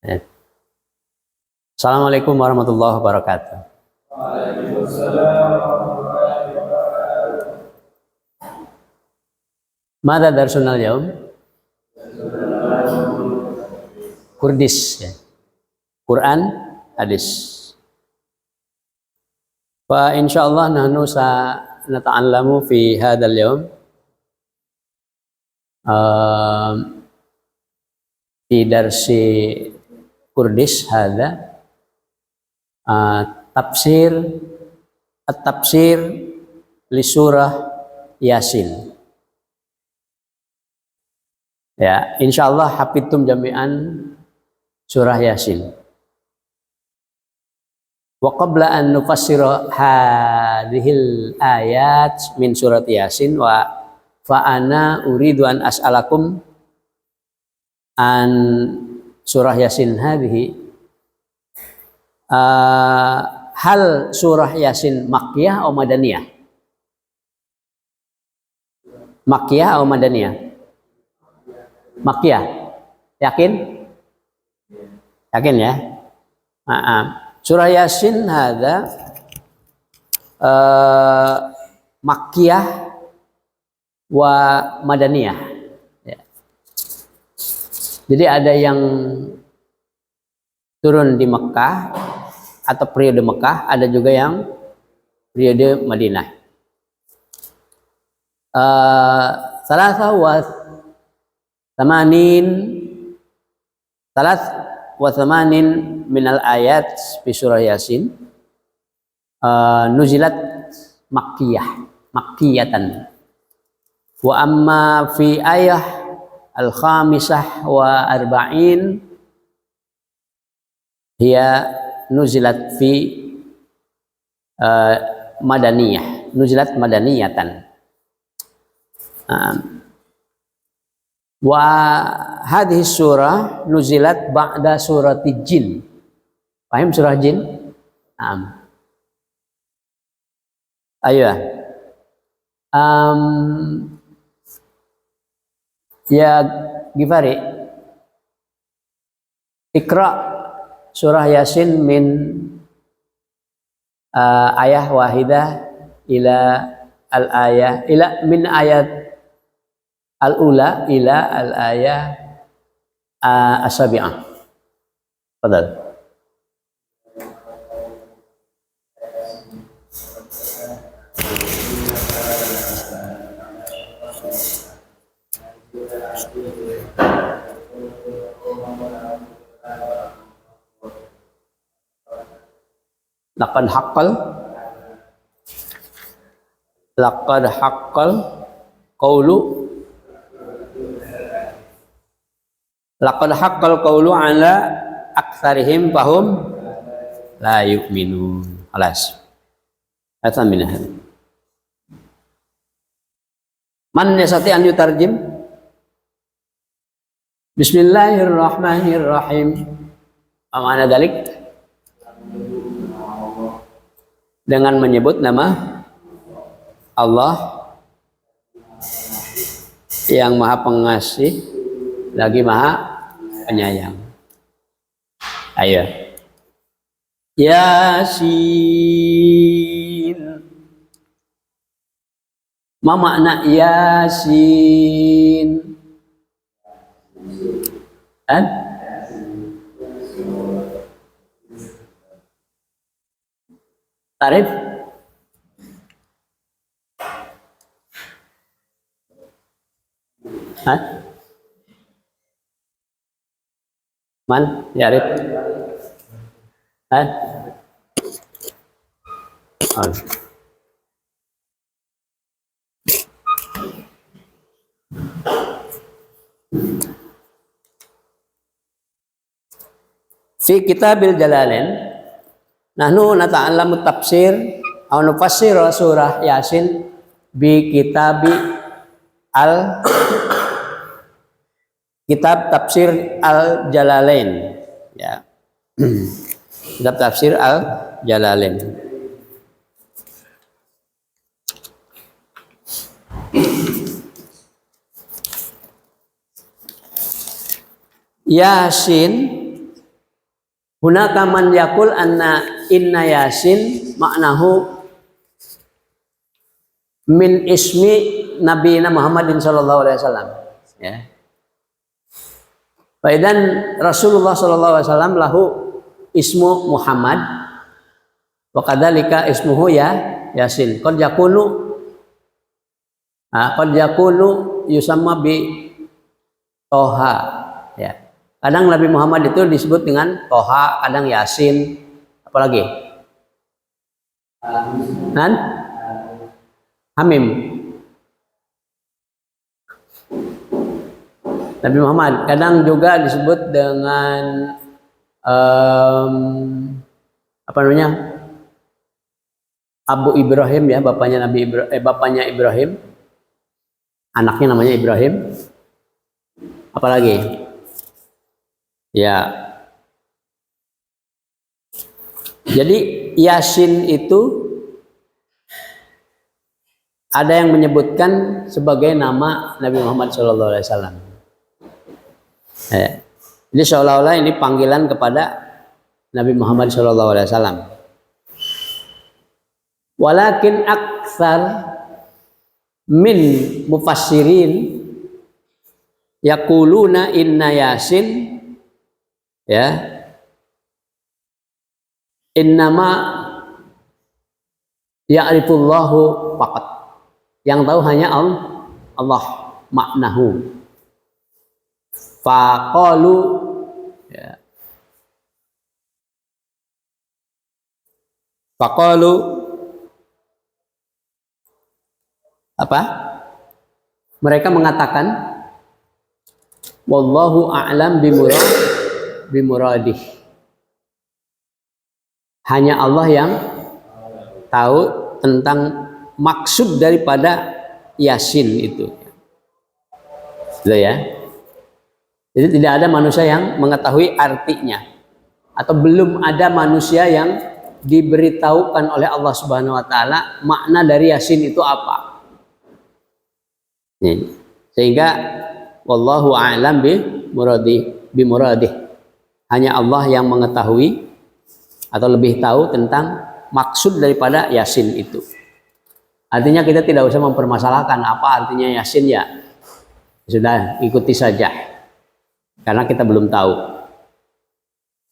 Ya. Assalamualaikum warahmatullahi wabarakatuh. Mada darsunal yaum? Kurdis, ya. Quran, hadis. Fa insyaallah nahnu nata'allamu fi hadzal yaum di darsi Kurdis hadza tafsir at-tafsir li surah Yasin. Ya, insyaallah hafidtum jami'an surah Yasin. Wa qabla an nufassira hadhil ayat min surat Yasin fa ana uridu an as'alakum an surah Yasin hadhihi hal surah Yasin makkiyah atau madaniyah? Makkiyah atau madaniyah? Makkiyah. Yakin? Yakin ya? Surah Yasin ada makkiyah wa madaniyah. Ya. Jadi ada yang turun di Mekah atau periode Mekah, ada juga yang periode Madinah. Salasa wa thamanin minal ayat fi surah Yasin nuzilat makkiyatan wa amma fi ayah al-khamisah wa arba'in hiya nuzilat fi nuzilat madaniyatan wa hadhihi surah nuzilat ba'da surati jin. Paham surah jin? Ayo. Ya Gifari, Iqra surah Yasin min ayah wahidah ila al-ayah ila min ayat al-ula ila al-ayah as-sabi'ah. Fadal. Laqad haqqal qawlu ala aktsarihim fahum la yu'minun. Alas. Atsaminah. Man yastati an yutarjim? Bismillahirrahmanirrahim. Amana dalik? Dengan menyebut nama Allah yang Maha Pengasih lagi Maha Penyayang. Ayo. Yasin. Ma makna Yasin? Tarif? Man? Yarif? Fi Kitabil Jalalain nahnu nata'allamu tafsir aw nufassir surah Yasin bi kitabi kitab tafsir al-Jalalain, ya. Kitab tafsir al-Jalalain. Yasin Hunaka man yakul anna inna yasin maknahu min ismi Nabi Muhammadin sallallahu alaihi wasallam. Ya. Faidan Rasulullah sallallahu alaihi wasallam lahu ismu Muhammad wa kadzalika ismuhu Yasin. Qad yakunu yusamma bi Toha. Ya. Kadang Nabi Muhammad itu disebut dengan Toha, kadang Yasin, apalagi? Hamim. Nabi Muhammad kadang juga disebut dengan apa namanya? Abu Ibrahim ya, bapaknya Ibrahim. Anaknya namanya Ibrahim. Apalagi? Ya. Jadi Yasin itu ada yang menyebutkan sebagai nama Nabi Muhammad SAW. Jadi seolah-olah ini panggilan kepada Nabi Muhammad SAW. Walakin aksar min mufassirin yaquluna inna Yasin ya innama ya'rifullahu faqat, yang tahu hanya Allah maknahu. Faqalu ya. Faqalu apa? Mereka mengatakan wallahu a'lam bimuradih. Hanya Allah yang tahu tentang maksud daripada Yasin itu. Gitu ya. Jadi tidak ada manusia yang mengetahui artinya, atau belum ada manusia yang diberitahukan oleh Allah Subhanahu wa taala makna dari Yasin itu apa. Sehingga wallahu a'lam bimuradih. Hanya Allah yang mengetahui atau lebih tahu tentang maksud daripada Yasin itu. Artinya kita tidak usah mempermasalahkan apa artinya Yasin ya. Sudah ikuti saja. Karena kita belum tahu.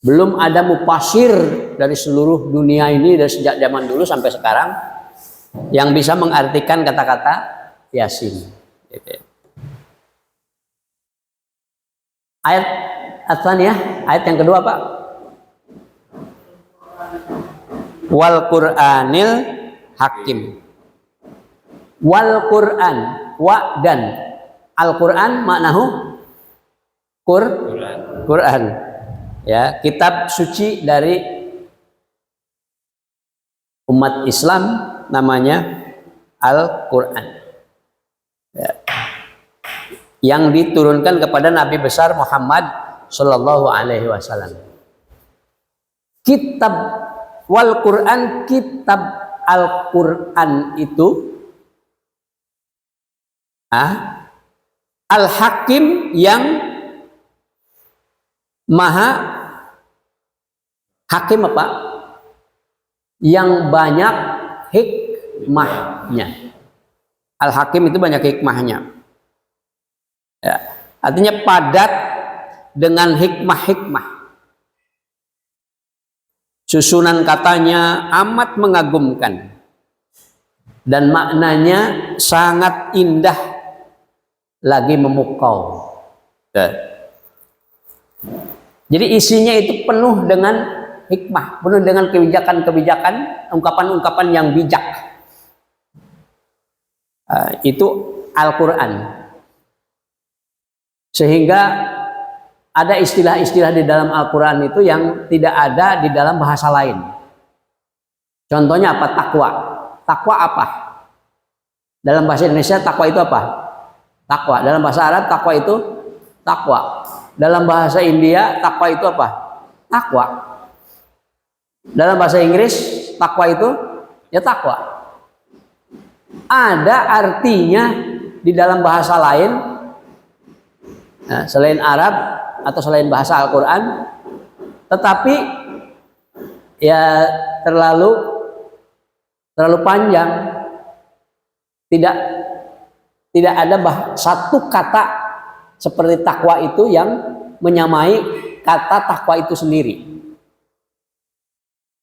Belum ada mufasir dari seluruh dunia ini dari sejak zaman dulu sampai sekarang yang bisa mengartikan kata-kata Yasin. Ayat Atsaniyah, ayat yang kedua Pak. Wal Qur'anil Hakim. Wal Qur'an, wa dan Al-Qur'an maknahu Quran. Ya, kitab suci dari umat Islam namanya Al-Qur'an. Ya. Yang diturunkan kepada Nabi besar Muhammad Sallallahu Alaihi Wasallam. Kitab wal Quran, kitab Al-Quran itu Al-Hakim yang Maha Hakim apa? Yang banyak hikmahnya. Al-Hakim itu banyak hikmahnya. Ya. Artinya padat dengan hikmah-hikmah. Susunan katanya amat mengagumkan. Dan maknanya sangat indah lagi memukau. Ya. Jadi isinya itu penuh dengan hikmah, penuh dengan kebijakan-kebijakan, ungkapan-ungkapan yang bijak. Itu Al-Quran. Sehingga ada istilah-istilah di dalam Al-Quran itu yang tidak ada di dalam bahasa lain. Contohnya apa? Takwa. Takwa apa? Dalam bahasa Indonesia takwa itu apa? Takwa. Dalam bahasa Arab takwa itu takwa. Dalam bahasa India takwa itu apa? Takwa. Dalam bahasa Inggris takwa itu ya takwa. Ada artinya di dalam bahasa lain, selain Arab atau selain bahasa Al-Quran, Tetapi ya terlalu panjang, tidak ada satu kata seperti takwa itu yang menyamai kata takwa itu sendiri.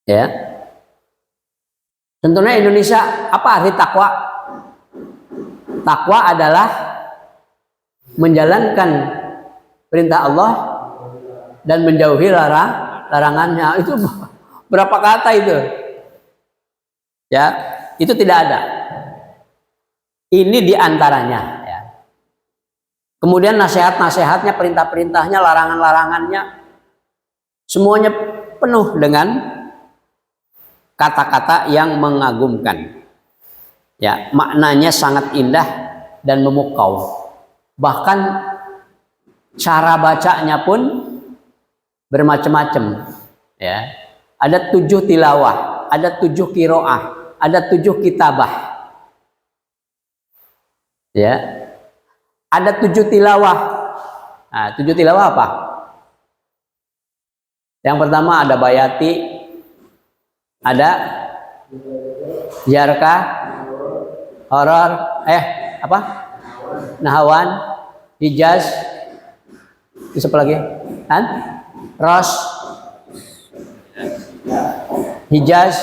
Ya, tentunya Indonesia, apa arti takwa? Takwa adalah menjalankan perintah Allah dan menjauhi larangannya. Itu berapa kata itu? Ya, itu tidak ada. Ini diantaranya. Ya. Kemudian nasihat-nasihatnya, perintah-perintahnya, larangan-larangannya, semuanya penuh dengan kata-kata yang mengagumkan. Ya, maknanya sangat indah dan memukau. Bahkan cara bacanya pun bermacam-macam. Ya, ada 7 tilawah, ada 7 qiraah, ada 7 kitabah. Ya, ada 7 tilawah. Nah, 7 tilawah apa? Yang pertama ada bayati, ada jarka, horor, apa? Nahawan, hijaz, itu apa lagi? Ros, hijaz,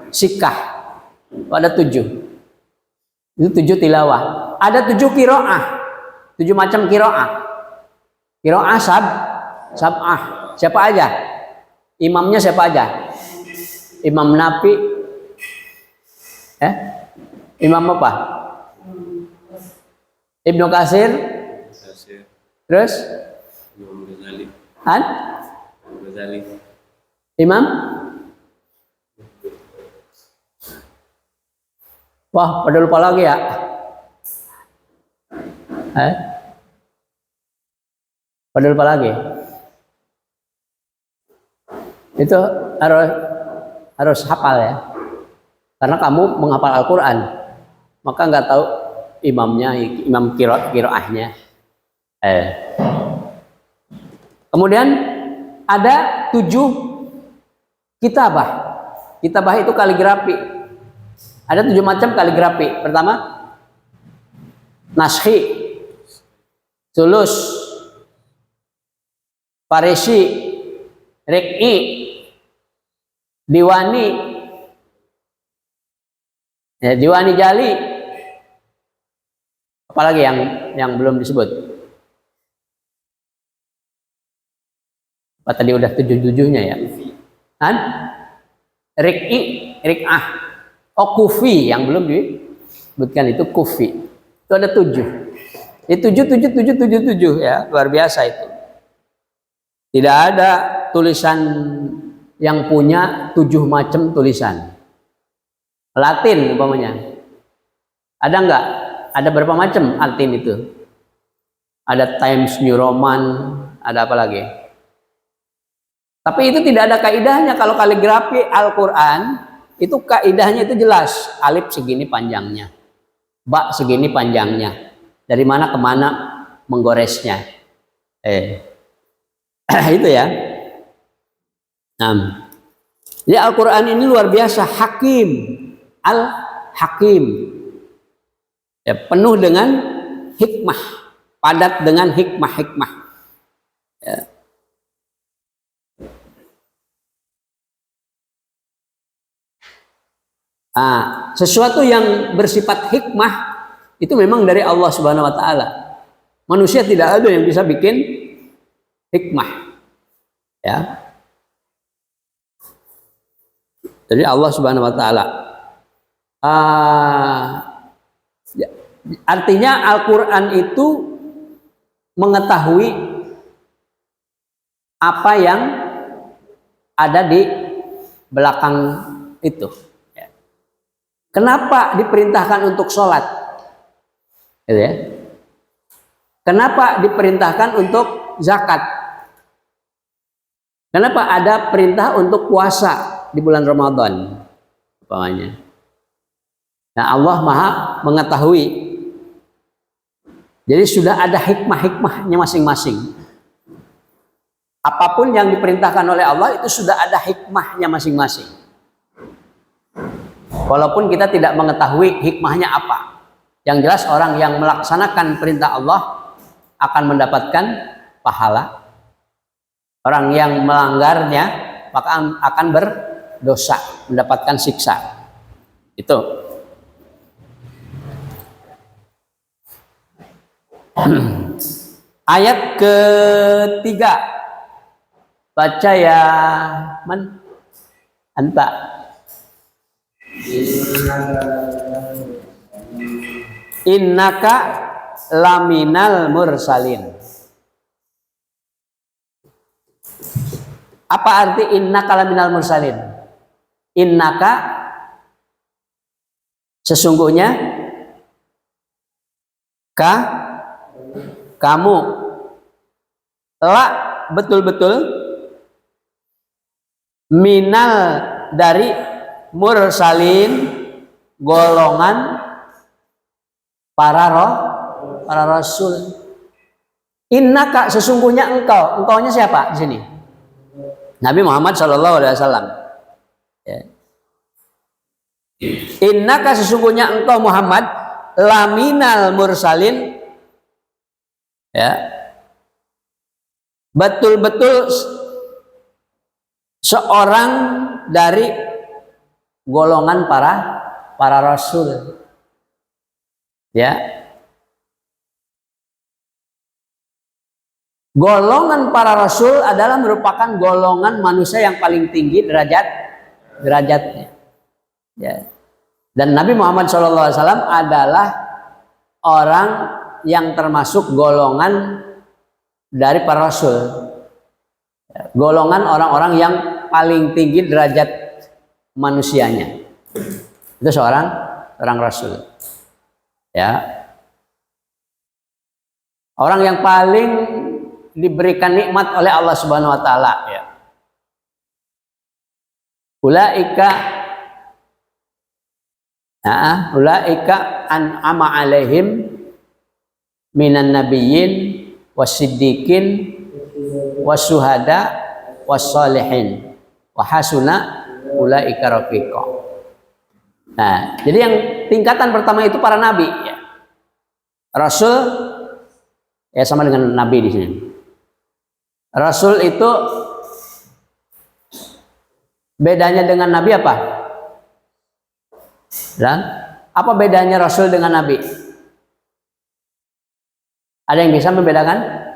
sikah. Ada 7. Itu 7 tilawah. Ada 7 qiraah. 7 macam qiraah. Qiraah sab'ah. Siapa aja? Imamnya siapa aja? Imam Nafi. Imam apa? Ibnu Katsir. Terus? Imam? Wah, pada lupa lagi ya. Pada lupa lagi. Itu harus hafal ya. Karena kamu menghafal Al-Quran, maka nggak tahu imamnya, imam qiraahnya. Kemudian ada 7 kitabah. Kitabah itu kaligrafi. Ada 7 macam kaligrafi. Pertama, naskhi, sulus, farisi, rik'i, diwani, diwani jali. Apalagi yang belum disebut? Apa tadi udah 7-7-nya ya? Rik'i, rik'ah. Kufi yang belum disebutkan itu kufi. Itu ada 7. Itu 7 ya, luar biasa itu. Tidak ada tulisan yang punya 7 macam tulisan. Latin umpamanya. Ada enggak? Ada berapa macam Latin itu? Ada Times New Roman, ada apa lagi? Tapi itu tidak ada kaidahnya. Kalau kaligrafi Al-Quran itu kaidahnya itu jelas. Alif segini panjangnya, ba segini panjangnya, dari mana ke mana menggoresnya. Itu ya. Jadi Al-Quran ini luar biasa, hakim, al-hakim, ya, penuh dengan hikmah, padat dengan hikmah-hikmah. Ya. Sesuatu yang bersifat hikmah itu memang dari Allah Subhanahu wa taala. Manusia tidak ada yang bisa bikin hikmah. Ya. Jadi Allah Subhanahu wa taala. Artinya Al-Qur'an itu mengetahui apa yang ada di belakang itu. Kenapa diperintahkan untuk sholat? Gitu ya. Kenapa diperintahkan untuk zakat? Kenapa ada perintah untuk puasa di bulan Ramadan? Umpamanya. Nah, Allah Maha mengetahui. Jadi sudah ada hikmah-hikmahnya masing-masing. Apapun yang diperintahkan oleh Allah itu sudah ada hikmahnya masing-masing. Walaupun kita tidak mengetahui hikmahnya apa. Yang jelas orang yang melaksanakan perintah Allah akan mendapatkan pahala. Orang yang melanggarnya maka akan berdosa, mendapatkan siksa. Itu. Ayat ketiga. Baca ya, man, anta. Innaka laminal mursalin. Apa arti innaka laminal mursalin? Innaka sesungguhnya kamu betul-betul minal dari mursalin golongan para rasul. Innaka sesungguhnya engkaunya siapa di sini? Nabi Muhammad Shallallahu Alaihi Wasallam. Ya. Innaka sesungguhnya engkau Muhammad laminal mursalin, ya, betul-betul seorang dari golongan para rasul, ya. Golongan para rasul adalah merupakan golongan manusia yang paling tinggi derajatnya, ya. Dan Nabi Muhammad SAW adalah orang yang termasuk golongan dari para rasul, golongan orang-orang yang paling tinggi derajat manusianya. Itu seorang rasul, ya. Orang yang paling diberikan nikmat oleh Allah Subhanahu wa taala, ya. Ulaika an'ama alaihim minan nabiyyin wasiddiqin wasuhada wassalihin wa hasuna ulaika rafiqa. Nah, jadi yang tingkatan pertama itu para nabi, ya. Rasul ya sama dengan nabi di sini. Rasul itu bedanya dengan nabi apa? Dan apa bedanya rasul dengan nabi? Ada yang bisa membedakan?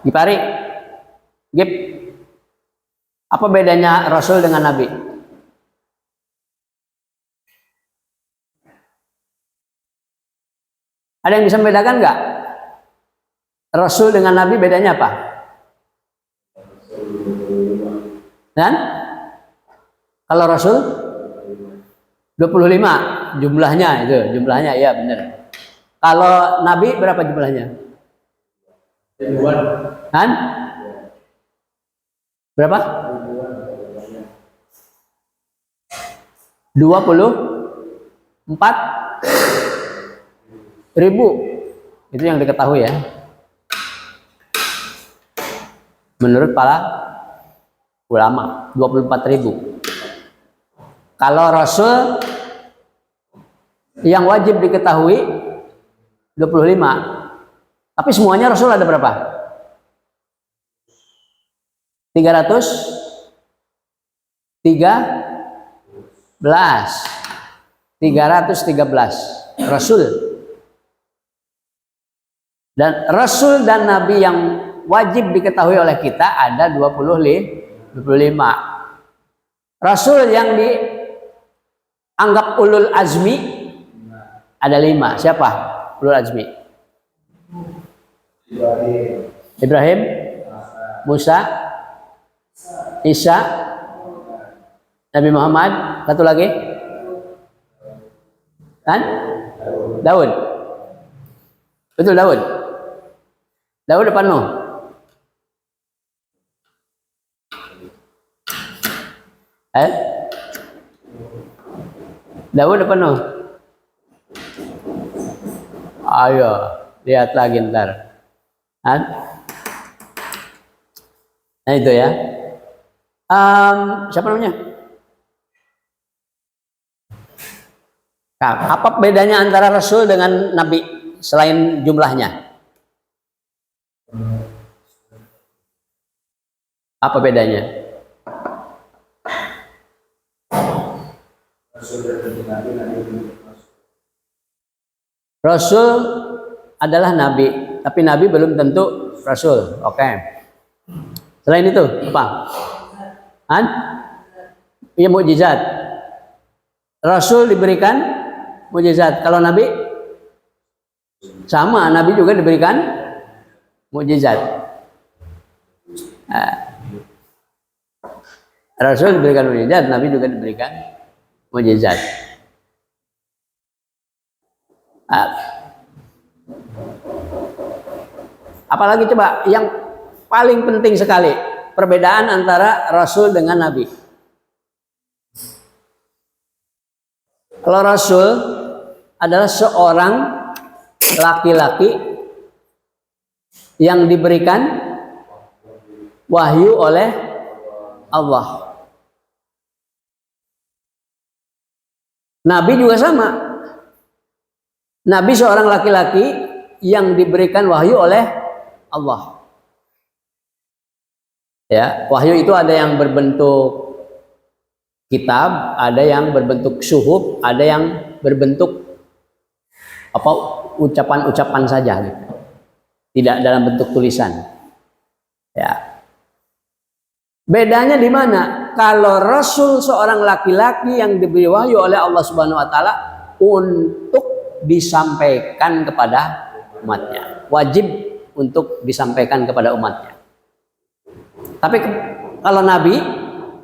Gipari, Gip, apa bedanya rasul dengan nabi? Ada yang bisa membedakan nggak? Rasul dengan nabi bedanya apa? Dan kalau rasul 25 jumlahnya ya benar. Kalau nabi berapa jumlahnya? Kan? Berapa? 24.000. Itu yang diketahui, ya. Menurut para ulama 24.000. Kalau rasul yang wajib diketahui 25. Tapi semuanya rasul ada berapa? 313 rasul. Dan rasul dan nabi yang wajib diketahui oleh kita ada 25. Rasul yang dianggap ulul azmi ada 5. Siapa ulul azmi? Ibrahim, Musa, Isa, Nabi Muhammad. Satu lagi kan? Daud. Betul, Daud. Daud depan Nuh. Daud depan Nuh. Ayo lihat lagi ntar. Kan? Nah itu ya. Siapa namanya? Nah, apa bedanya antara Rasul dengan Nabi selain jumlahnya? Apa bedanya? Rasul adalah Nabi, tapi Nabi belum tentu Rasul. Oke. Selain itu apa? Iya, mukjizat. Rasul diberikan mukjizat. Kalau Nabi sama, Nabi juga diberikan mukjizat. Rasul diberikan mukjizat, Nabi juga diberikan mukjizat. Apalagi coba yang paling penting sekali perbedaan antara Rasul dengan Nabi. Kalau Rasul adalah seorang laki-laki yang diberikan wahyu oleh Allah. Nabi juga sama. Nabi seorang laki-laki yang diberikan wahyu oleh Allah. Ya, wahyu itu ada yang berbentuk kitab, ada yang berbentuk suhuf, ada yang berbentuk apa ucapan-ucapan saja gitu. Tidak dalam bentuk tulisan. Ya. Bedanya di mana? Kalau Rasul seorang laki-laki yang diberi wahyu oleh Allah Subhanahu wa taala untuk disampaikan kepada umatnya. Wajib untuk disampaikan kepada umatnya. Tapi kalau Nabi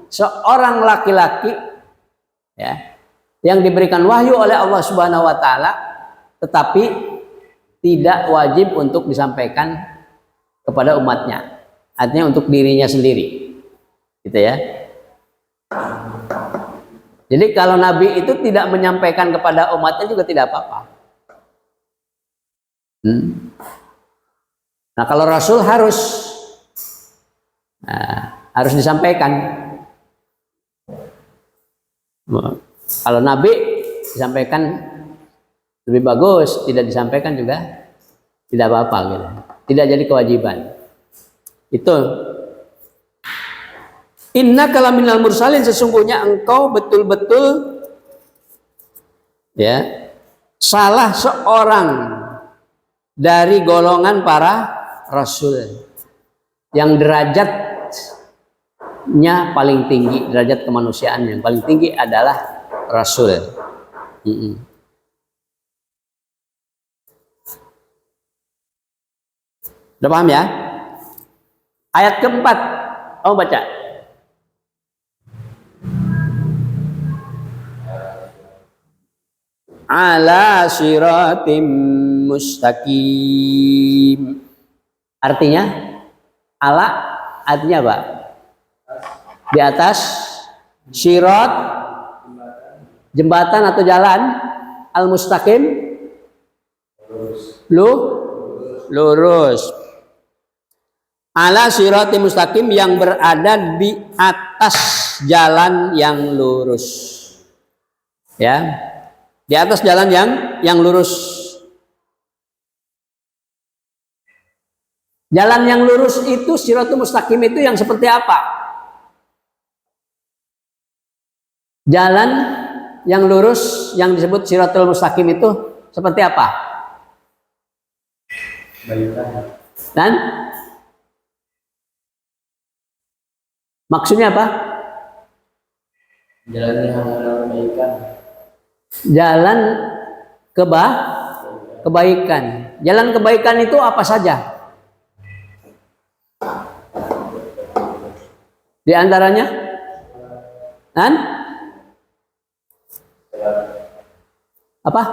seorang laki-laki ya yang diberikan wahyu oleh Allah Subhanahu wa taala tetapi tidak wajib untuk disampaikan kepada umatnya. Artinya untuk dirinya sendiri. Gitu ya. Jadi kalau Nabi itu tidak menyampaikan kepada umatnya juga tidak apa-apa. Nah kalau Rasul harus disampaikan. Kalau Nabi disampaikan lebih bagus, tidak disampaikan juga tidak apa-apa gitu. Tidak jadi kewajiban. Itu inna kalaminal mursalin, sesungguhnya engkau betul-betul ya salah seorang dari golongan para rasul yang derajatnya paling tinggi, derajat kemanusiaan yang paling tinggi adalah rasul. Udah paham ya? Ayat keempat, kamu baca. Ala siratim mustaqim. Artinya, ala artinya apa? Di atas, sirat jembatan atau jalan, al mustaqim lurus. Ala sirati mustaqim, yang berada di atas jalan yang lurus. Ya. Di atas jalan yang lurus. Jalan yang lurus itu siratul mustaqim itu yang seperti apa? Jalan yang lurus yang disebut siratul mustaqim itu seperti apa? Dan maksudnya apa? Jalan yang kebaikan. Jalan kebaikan. Jalan kebaikan itu apa saja? Di antaranya? Dan apa?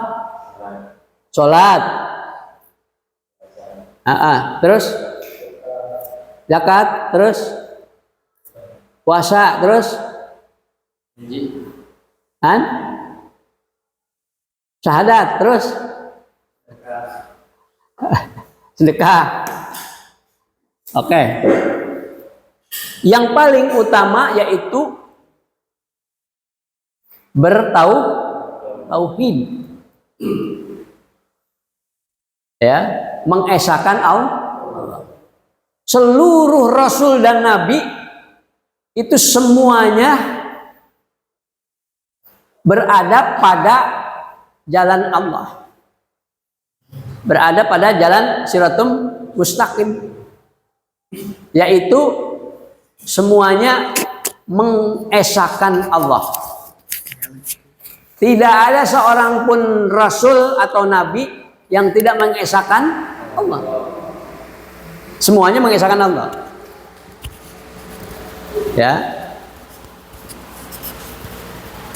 Sholat. Terus zakat, terus puasa, terus syahadat, terus sedekah. Oke. Yang paling utama yaitu bertauhid. Ya, mengesahkan Allah. Seluruh rasul dan nabi itu semuanya berada pada jalan Allah. Berada pada jalan Siratul Mustaqim. Yaitu semuanya mengesahkan Allah. Tidak ada seorang pun rasul atau nabi yang tidak mengesahkan Allah. Semuanya mengesahkan Allah. Ya.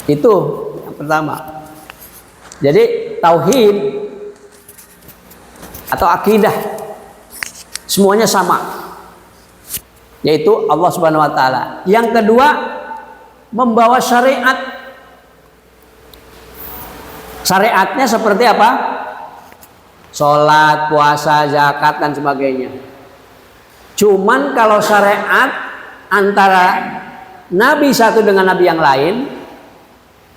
Itu yang pertama. Jadi tauhid atau akidah semuanya sama. Yaitu Allah Subhanahu wa taala. Yang kedua, membawa syariat. Syariatnya seperti apa? Sholat, puasa, zakat dan sebagainya. Cuman kalau syariat antara nabi satu dengan nabi yang lain,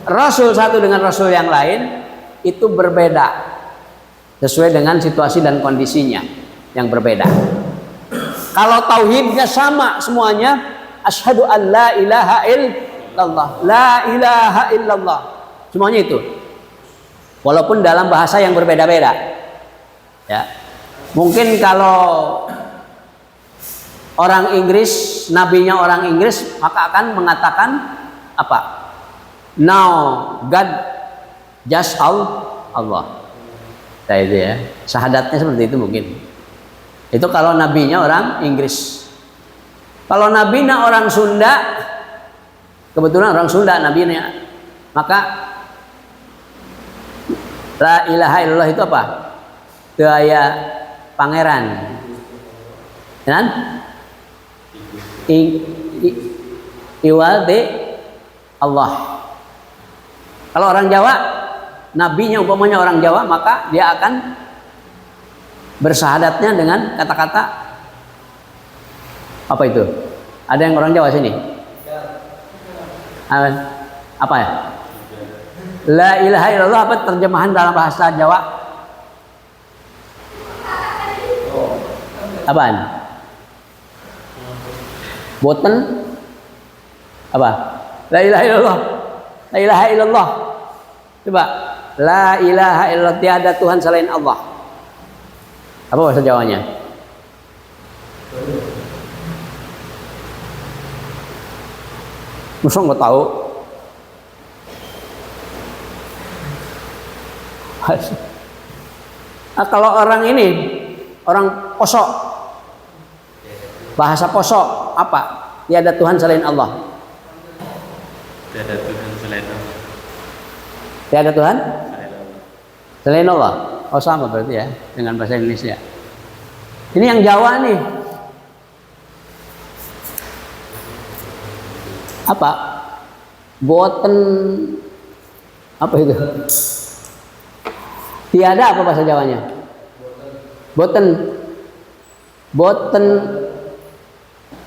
rasul satu dengan rasul yang lain, itu berbeda sesuai dengan situasi dan kondisinya yang berbeda. Kalau tauhidnya sama semuanya, asyhadu an la ilaha illallah, la ilaha illallah, semuanya itu. Walaupun dalam bahasa yang berbeda-beda. Ya. Mungkin kalau orang Inggris, nabinya orang Inggris, maka akan mengatakan apa? Now God just Allah. Nah, itu ya. Syahadatnya seperti itu mungkin. Itu kalau nabinya orang Inggris. Kalau nabinya orang Sunda, kebetulan orang Sunda nabinya, maka la ilaha illallah itu apa? Daya pangeran. Kan? Iwal de Allah. Kalau orang Jawa, nabinya umpamanya orang Jawa, maka dia akan bersahadatnya dengan kata-kata apa itu? Ada yang orang Jawa sini? Apa ya? La ilaha illallah, apa terjemahan dalam bahasa Jawa? Apaan? Boten apa? La ilaha illallah. La ilaha illallah. Coba. La ilaha illallah, tiada Tuhan selain Allah. Apa bahasa Jawanya? Masa nggak tahu? Nah, kalau orang ini, orang Poso, bahasa Poso apa? Tiada Tuhan selain Allah. Tiada Tuhan selain Allah. Tiada Tuhan selain Allah. Oh sama berarti ya dengan bahasa Indonesia. Ini yang Jawa nih. Apa? Boten apa itu? Tiada apa bahasa Jawanya? Boten. Boten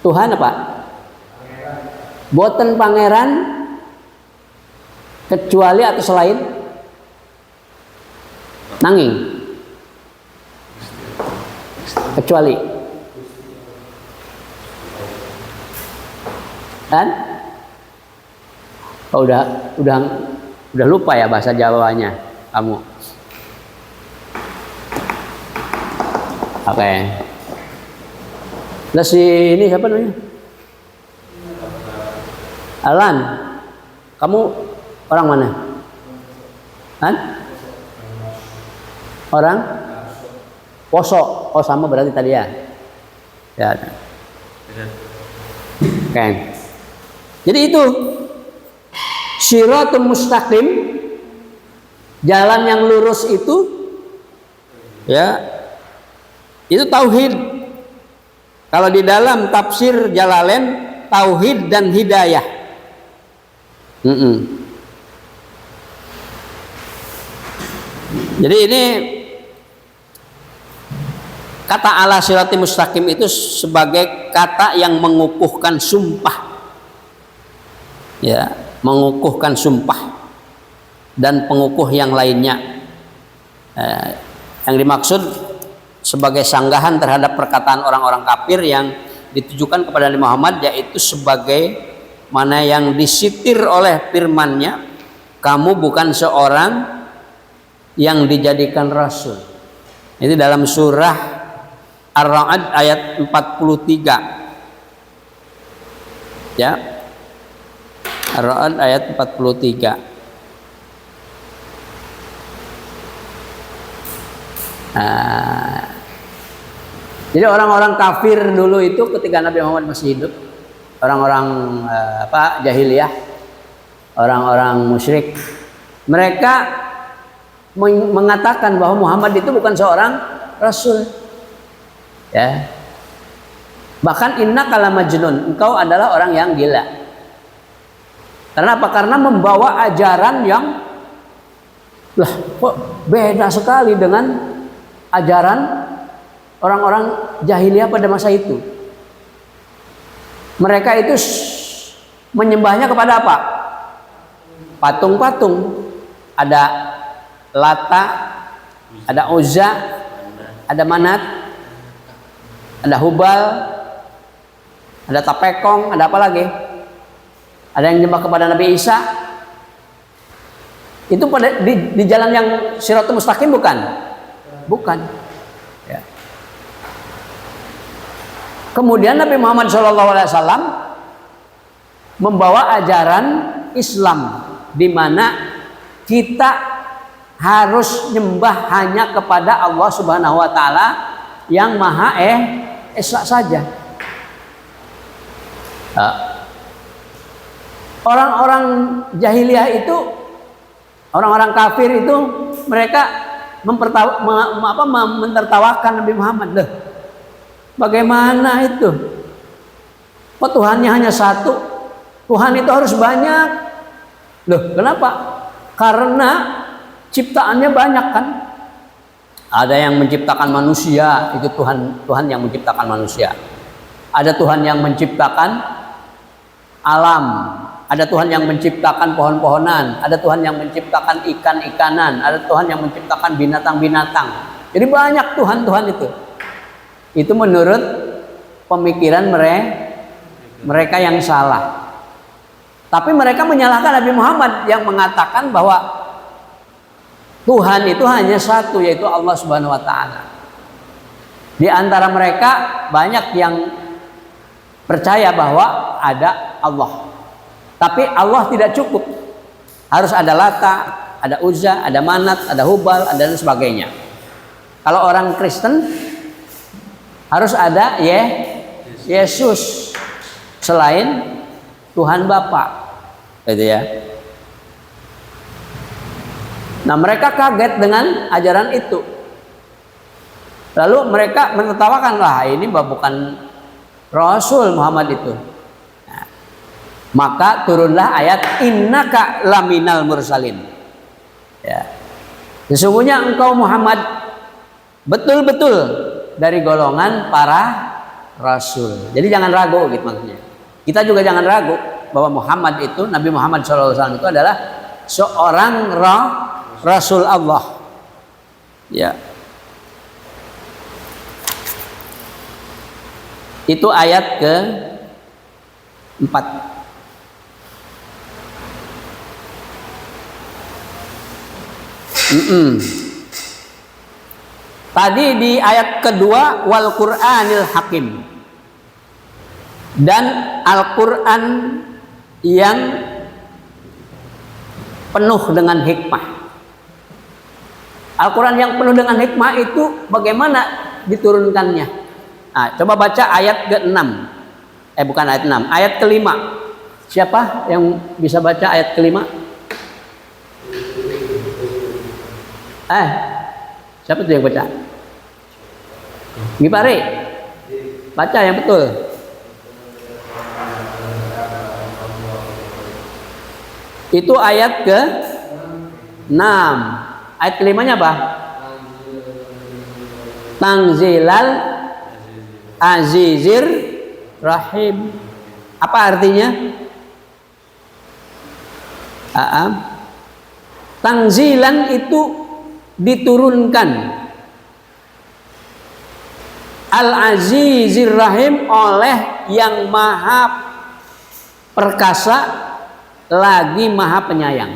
Tuhan apa? Boten pangeran kecuali atau selain? Nanging. Kecuali. Kan? Oh, udah lupa ya bahasa Jawanya kamu. Oke. Nah, si ini siapa namanya? Alan. Kamu orang mana? Kan? Orang Poso. Oh sama berarti tadi ya. Ya. Oke. Jadi itu Shiratul Mustaqim, jalan yang lurus itu ya, itu tauhid. Kalau di dalam tafsir Jalalain, tauhid dan hidayah. Jadi ini kata ala sirati mustaqim itu sebagai kata yang mengukuhkan sumpah. Ya, mengukuhkan sumpah dan pengukuh yang lainnya. Yang dimaksud sebagai sanggahan terhadap perkataan orang-orang kafir yang ditujukan kepada Nabi Muhammad, yaitu sebagai mana yang disitir oleh firman-Nya, kamu bukan seorang yang dijadikan rasul. Itu dalam surah Ar-Ra'd ayat 43. Ya. Ar-Ra'd ayat 43. Jadi orang-orang kafir dulu itu ketika Nabi Muhammad masih hidup, orang-orang jahiliyah, orang-orang musyrik, mereka mengatakan bahwa Muhammad itu bukan seorang rasul. Ya. Bahkan innaka lamajnun, engkau adalah orang yang gila. Karena apa? Karena membawa ajaran yang kok beda sekali dengan ajaran orang-orang jahiliyah pada masa itu. Mereka itu menyembahnya kepada apa? Patung-patung. Ada Lata, ada Uzza, ada Manat, ada Hubal, ada Tapekong, ada apa lagi? Ada yang menyembah kepada Nabi Isa. Itu pada di jalan yang Shiratul Mustaqim bukan? Bukan. Ya. Kemudian Nabi Muhammad SAW membawa ajaran Islam, di mana kita harus nyembah hanya kepada Allah Subhanahu wa taala yang Maha Esa saja. Orang-orang jahiliyah itu, orang-orang kafir itu, mereka mentertawakan Nabi Muhammad. Loh, bagaimana itu? Kok Tuhannya hanya satu? Tuhan itu harus banyak. Loh, kenapa? Karena ciptaannya banyak kan. Ada yang menciptakan manusia, itu Tuhan yang menciptakan manusia. Ada Tuhan yang menciptakan alam, ada Tuhan yang menciptakan pohon-pohonan, ada Tuhan yang menciptakan ikan-ikanan, ada Tuhan yang menciptakan binatang-binatang. Jadi banyak Tuhan-Tuhan itu. Itu menurut pemikiran mereka yang salah. Tapi mereka menyalahkan Nabi Muhammad yang mengatakan bahwa Tuhan itu hanya satu, yaitu Allah Subhanahu wa taala. Di antara mereka banyak yang percaya bahwa ada Allah. Tapi Allah tidak cukup. Harus ada Lata, ada Uzza, ada Manat, ada Hubal, ada dan sebagainya. Kalau orang Kristen harus ada Yesus selain Tuhan Bapa. Gitu ya. Nah, mereka kaget dengan ajaran itu. Lalu mereka menertawakan, lah ini bukan Rasul Muhammad itu. Nah, maka turunlah ayat innaka laminal mursalin. Ya. Sesungguhnya engkau Muhammad betul-betul dari golongan para rasul. Jadi jangan ragu gitu maksudnya. Kita juga jangan ragu bahwa Muhammad itu, Nabi Muhammad SAW itu adalah seorang Rasul Allah. Ya. Itu ayat ke-4. Tadi di ayat kedua wal Qur'anil Hakim. Dan Al-Qur'an yang penuh dengan hikmah. Al-Quran yang penuh dengan hikmah itu bagaimana diturunkannya? Nah, coba baca ayat ke-6. Bukan ayat 6, ayat ke-5. Siapa yang bisa baca ayat ke-5? Siapa tuh yang baca? Gipari. Baca yang betul. Itu ayat ke-6. Ayat kelimanya apa? Tanzilal azizir rahim. Apa artinya? Tangzilan itu diturunkan, al-azizir rahim oleh yang maha perkasa lagi maha penyayang.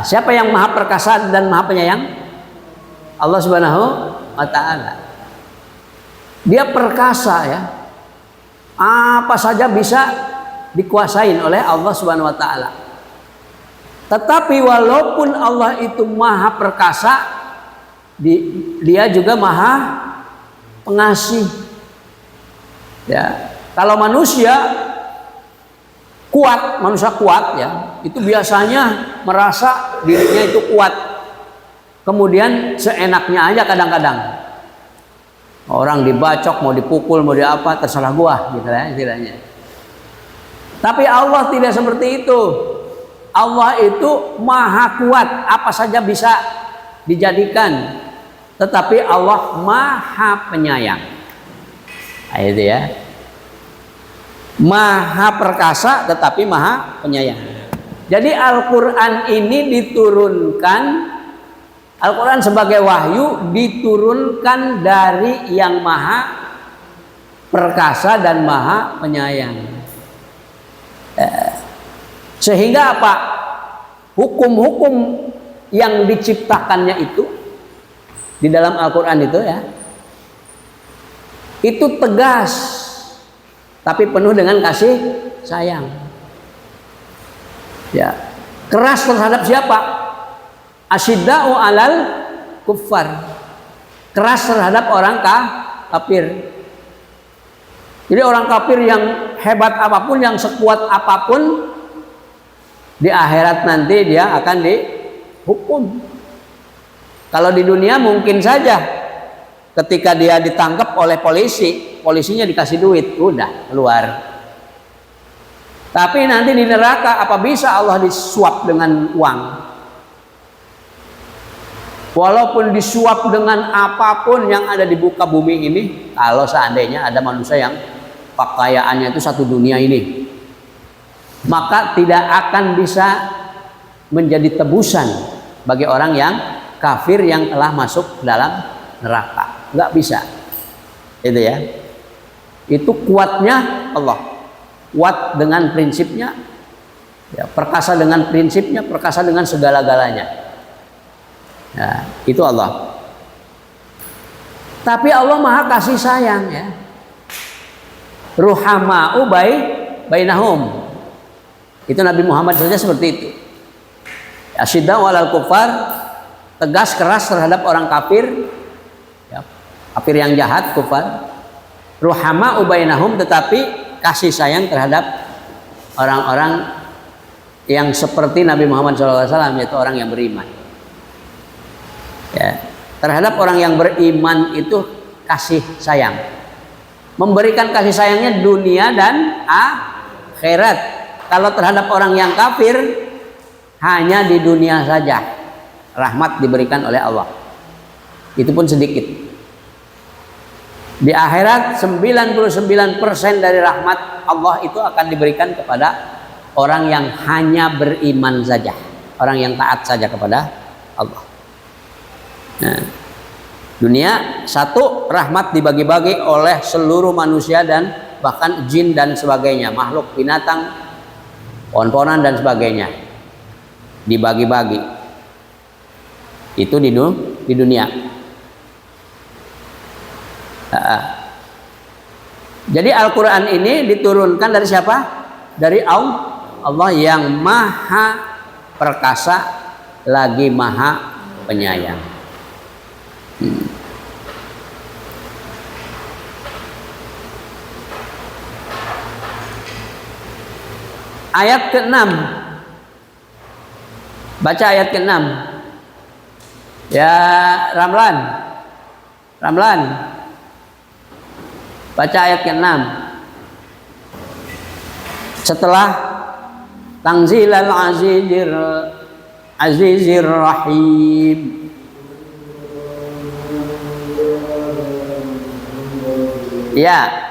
Siapa yang maha perkasa dan maha penyayang? Allah Subhanahu wa ta'ala. Dia perkasa ya, apa saja bisa dikuasain oleh Allah Subhanahu wa ta'ala. Tetapi walaupun Allah itu maha perkasa, dia juga maha pengasih ya. Kalau manusia kuat ya, itu biasanya merasa dirinya itu kuat, kemudian seenaknya aja kadang-kadang. Orang dibacok, mau dipukul, mau diapa, terserah gua gitu ya istilahnya. Tapi Allah tidak seperti itu. Allah itu maha kuat, apa saja bisa dijadikan. Tetapi Allah maha penyayang. Nah, itu ya. Maha perkasa tetapi maha penyayang. Jadi Al-Quran ini diturunkan, Al-Quran sebagai wahyu diturunkan dari yang maha perkasa dan maha penyayang. Sehingga apa? Hukum-hukum yang diciptakannya itu di dalam Al-Quran itu ya, itu tegas tapi penuh dengan kasih sayang ya. Keras terhadap siapa? Asyidda'u alal kuffar, keras terhadap orang kafir. Jadi orang kafir yang hebat apapun, yang sekuat apapun, di akhirat nanti dia akan dihukum. Kalau di dunia mungkin saja ketika dia ditangkap oleh polisi, polisinya dikasih duit, udah keluar. Tapi nanti di neraka apa bisa Allah disuap dengan uang? Walaupun disuap dengan apapun yang ada di muka bumi ini, kalau seandainya ada manusia yang pakaiannya itu satu dunia ini, maka tidak akan bisa menjadi tebusan bagi orang yang kafir yang telah masuk dalam neraka. Nggak bisa. Itu ya. Itu kuatnya Allah. Kuat dengan prinsipnya, ya, perkasa dengan prinsipnya, perkasa dengan segala-galanya. Nah, itu Allah. Tapi Allah maha kasih sayang ya. Ruhama'u bainahum. Itu Nabi Muhammad saja seperti itu. Asyidda'u alal kuffar, tegas keras terhadap orang kafir ya, kafir yang jahat, kufar. Ruhama'u bainahum, tetapi kasih sayang terhadap orang-orang yang seperti Nabi Muhammad SAW, yaitu orang yang beriman ya. Terhadap orang yang beriman itu kasih sayang, memberikan kasih sayangnya dunia dan akhirat. Kalau terhadap orang yang kafir hanya di dunia saja rahmat diberikan oleh Allah, itu pun sedikit. Di akhirat 99% dari rahmat Allah itu akan diberikan kepada orang yang hanya beriman saja, orang yang taat saja kepada Allah. Nah, dunia satu, rahmat dibagi-bagi oleh seluruh manusia dan bahkan jin dan sebagainya, makhluk binatang, pohon-pohonan dan sebagainya, dibagi-bagi. Itu di dunia. Jadi Al-Quran ini diturunkan dari siapa? Dari Allah yang maha perkasa lagi maha penyayang. Ayat ke-6, baca ayat ke-6 ya. Ramlan baca ayat ke-6 setelah Tangzilal azizir rahim. Ya.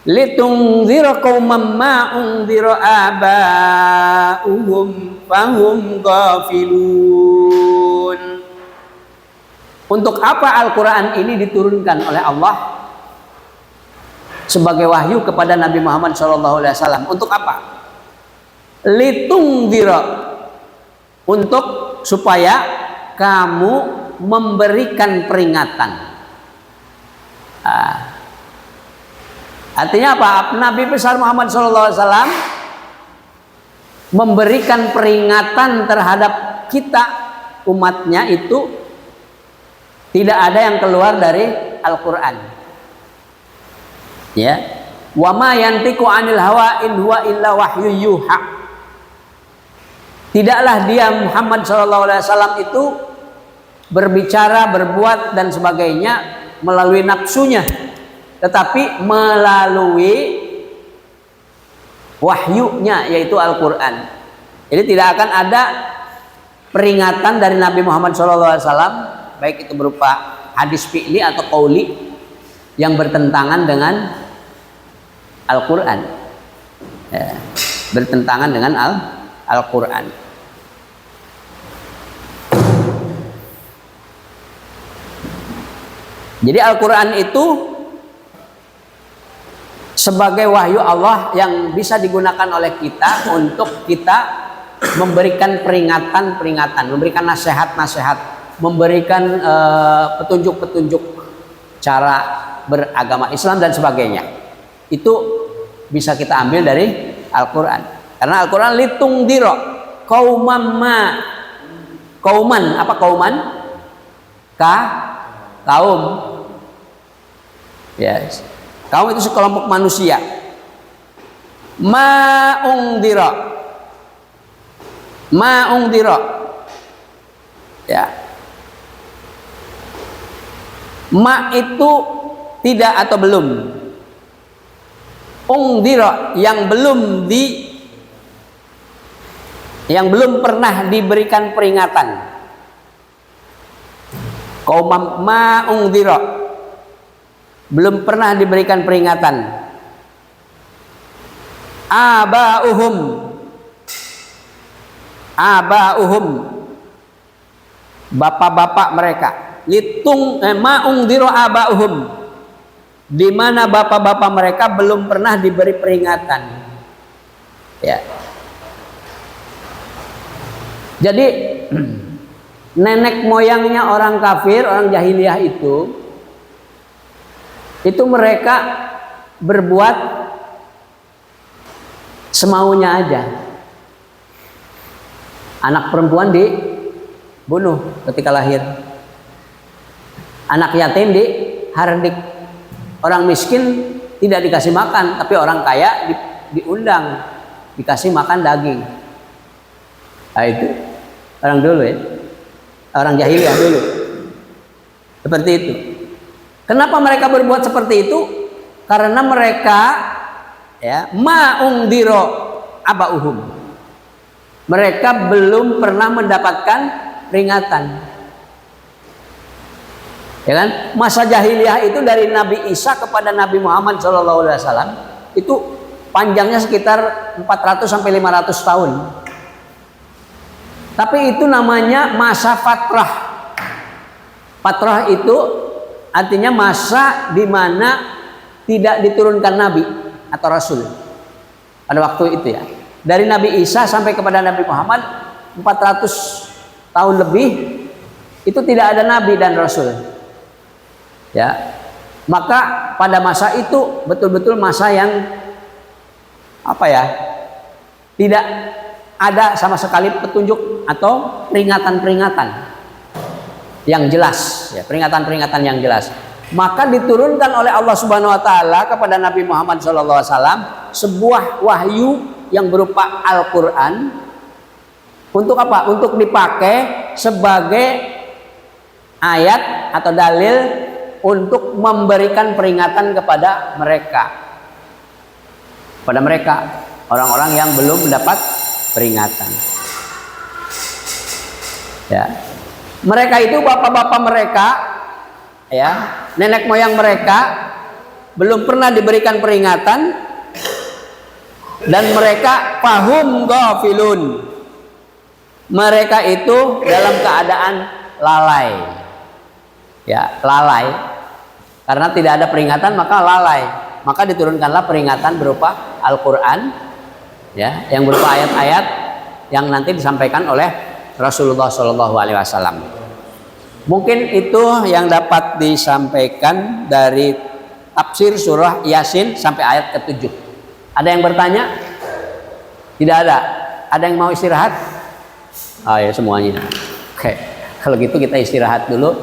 Litunzira qauman ma unzira aba'uhum fahum ghafilun. Untuk apa Al-Quran ini diturunkan oleh Allah sebagai wahyu kepada Nabi Muhammad SAW? Untuk apa? Litunzira, untuk supaya kamu memberikan peringatan. Artinya apa? Nabi besar Muhammad SAW memberikan peringatan terhadap kita umatnya itu tidak ada yang keluar dari Al-Quran. Ya, wa ma yantiqu 'anil hawa in huwa illa wahyu yuha. Tidaklah dia Muhammad SAW itu berbicara, berbuat dan sebagainya melalui nafsunya, tetapi melalui wahyunya, yaitu Al-Quran. Jadi tidak akan ada peringatan dari Nabi Muhammad SAW, baik itu berupa hadis fi'li atau qauli, yang bertentangan dengan Al-Quran, ya, bertentangan dengan Al-Quran. Jadi Al-Quran itu sebagai wahyu Allah yang bisa digunakan oleh kita untuk kita memberikan peringatan-peringatan, memberikan nasihat-nasihat, memberikan petunjuk-petunjuk cara beragama Islam dan sebagainya. Itu bisa kita ambil dari Al-Quran. Karena Al-Quran litungdiro kauman, apa kauman? Kaum. Yes. Kaum itu sekelompok manusia. Ma'ungdira. Ya. Ma itu tidak atau belum. Ungdira yang belum pernah diberikan peringatan. Kaum ma'ungdira belum pernah diberikan peringatan. Aba'uhum bapak-bapak mereka. Ma'ungdira aba'uhum, di mana bapak-bapak mereka belum pernah diberi peringatan. Ya. Jadi nenek moyangnya orang kafir, orang jahiliyah itu mereka berbuat semaunya aja. Anak perempuan dibunuh ketika lahir. Anak yatim dihardik. Orang miskin tidak dikasih makan, tapi orang kaya diundang, dikasih makan daging. Nah itu orang dulu ya. Orang jahiliyah dulu. Seperti itu. Kenapa mereka berbuat seperti itu? Karena mereka ya ma'ungdiro aba'uhum. Mereka belum pernah mendapatkan peringatan. Ya kan? Masa jahiliyah itu dari Nabi Isa kepada Nabi Muhammad SAW itu panjangnya sekitar 400 sampai 500 tahun. Tapi itu namanya masa fatrah. Fatrah itu artinya masa di mana tidak diturunkan nabi atau rasul pada waktu itu ya. Dari Nabi Isa sampai kepada Nabi Muhammad 400 tahun lebih itu tidak ada nabi dan rasul. Ya. Maka pada masa itu betul-betul masa yang apa ya? Tidak ada sama sekali petunjuk atau peringatan-peringatan yang jelas, ya, peringatan-peringatan yang jelas. Maka diturunkan oleh Allah Subhanahu wa taala kepada Nabi Muhammad SAW sebuah wahyu yang berupa Al-Qur'an. Untuk apa? Untuk dipakai sebagai ayat atau dalil untuk memberikan peringatan kepada mereka. Pada mereka, orang-orang yang belum mendapat peringatan. Ya. Mereka itu bapak-bapak mereka, ya, nenek moyang mereka belum pernah diberikan peringatan dan mereka fahum ghafilun. Mereka itu dalam keadaan lalai. Ya, lalai. Karena tidak ada peringatan maka lalai. Maka diturunkanlah peringatan berupa Al-Qur'an ya, yang berupa ayat-ayat yang nanti disampaikan oleh Rasulullah SAW. Mungkin itu yang dapat disampaikan dari tafsir surah Yasin sampai ayat ke-7. Ada yang bertanya? Tidak ada. Ada yang mau istirahat? Oh ya, semuanya. Oke. Kalau gitu kita istirahat dulu.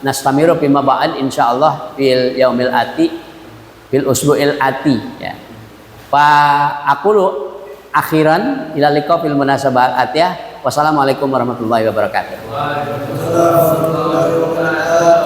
Nastamiru bima ba'd insyaallah fil yaumil ati fil usbu'il ati ya. Fa aqulu akhiran ila liqa fil munasabat atiyah. Wassalamualaikum warahmatullahi wabarakatuh. Waalaikumsalam warahmatullahi wabarakatuh.